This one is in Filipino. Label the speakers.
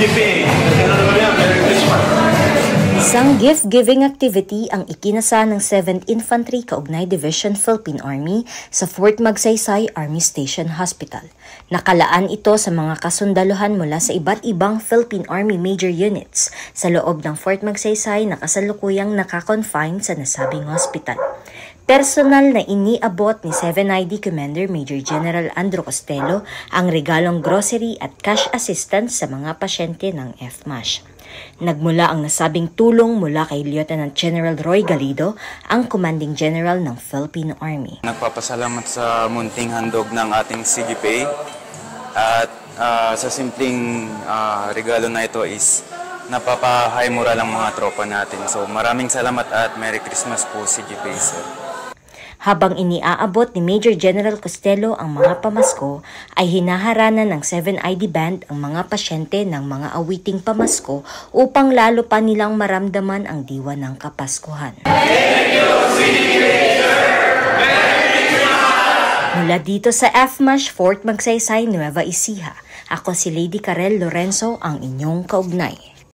Speaker 1: CGPA. Merry Christmas.
Speaker 2: Isang gift-giving activity ang ikinasa ng 7th Infantry Kaugnay Division Philippine Army sa Fort Magsaysay Army Station Hospital. Nakalaan ito sa mga kasundaluhan mula sa iba't ibang Philippine Army Major Units sa loob ng Fort Magsaysay na kasalukuyang nakakonfine sa nasabing hospital. Personal na iniabot ni 7ID Commander Major General Andrew Costello ang regalong grocery at cash assistance sa mga pasyente ng FMASH. Nagmula ang nasabing tulong mula kay Lieutenant General Roy Galido, ang Commanding General ng Philippine Army.
Speaker 3: Nagpapasalamat sa munting handog ng ating CGPA at sa simpleng regalo na ito is napapahimura lang mga tropa natin. So maraming salamat at Merry Christmas po CGPA sir.
Speaker 2: Habang iniaabot ni Major General Costello ang mga pamasko, ay hinaharanan ng 7ID Band ang mga pasyente ng mga awiting pamasko upang lalo pa nilang maramdaman ang diwa ng Kapaskuhan. Mula dito sa FMASH Fort Magsaysay, Nueva Ecija, ako si Lady Karel Lorenzo, ang inyong kaugnay.